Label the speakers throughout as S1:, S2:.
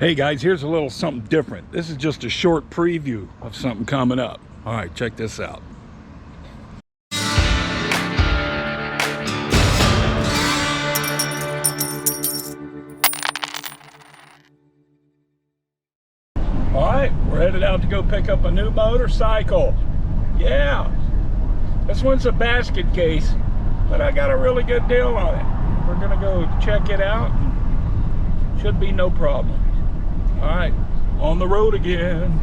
S1: Hey guys, here's a little something different. This is just a short preview of something coming up. All right, check this out. All right, we're headed out to go pick up a new motorcycle. Yeah, this one's a basket case, but I got a really good deal on it. We're gonna go check it out. Should be no problem. All right, on the road again.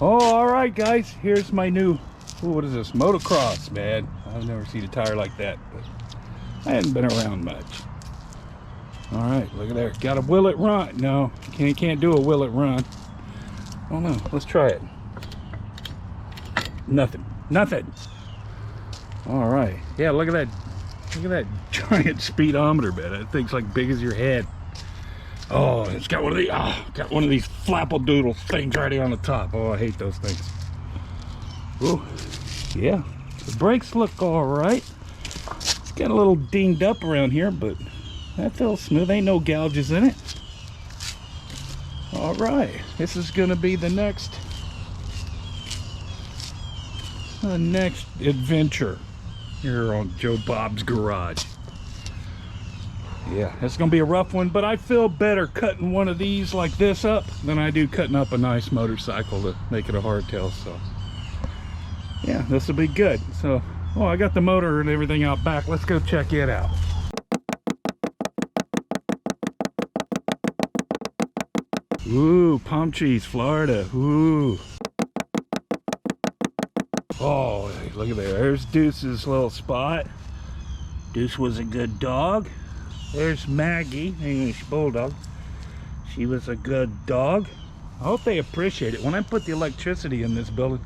S1: Alright guys, here's my new, what is this, motocross, man. I've never seen a tire like that, but I hadn't been around much. Alright, look at there, got a will it run? No, can't do a will it run. Oh no, let's try it. Nothing. Alright, yeah, look at that giant speedometer, man. That thing's like big as your head. Oh, it's got one of these flapple-doodle things right here on the top. Oh, I hate those things. Oh, yeah. The brakes look all right. It's got a little dinged up around here, but that feels smooth. Ain't no gouges in it. All right. This is going to be the next adventure here on JoeBob's Garage. Yeah, it's gonna be a rough one, but I feel better cutting one of these like this up than I do cutting up a nice motorcycle to make it a hardtail. So yeah, this will be good. So, oh, I got the motor and everything out back. Let's go check it out. Ooh, Palm Trees, Florida. Ooh. Oh, look at there. There's Deuce's little spot. Deuce was a good dog. There's Maggie, English Bulldog. She was a good dog. I hope they appreciate it. When I put the electricity in this building,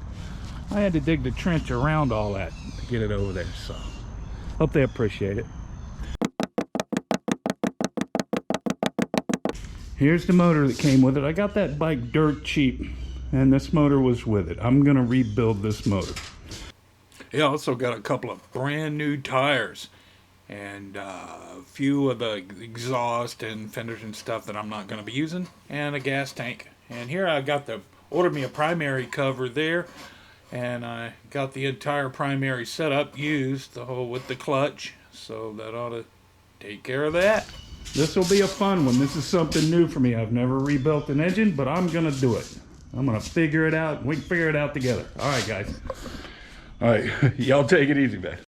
S1: I had to dig the trench around all that to get it over there. So, hope they appreciate it. Here's the motor that came with it. I got that bike dirt cheap, and this motor was with it. I'm gonna rebuild this motor. I also got a couple of brand new tires. And a few of the exhaust and fenders and stuff that I'm not going to be using, and a gas tank. And here I got ordered me a primary cover there, and I got the entire primary setup used, the whole with the clutch, so that ought to take care of that. This will be a fun one. This is something new for me. I've never rebuilt an engine, but I'm going to do it. I'm going to figure it out. We can figure it out together. All right, guys. All right, y'all take it easy, man.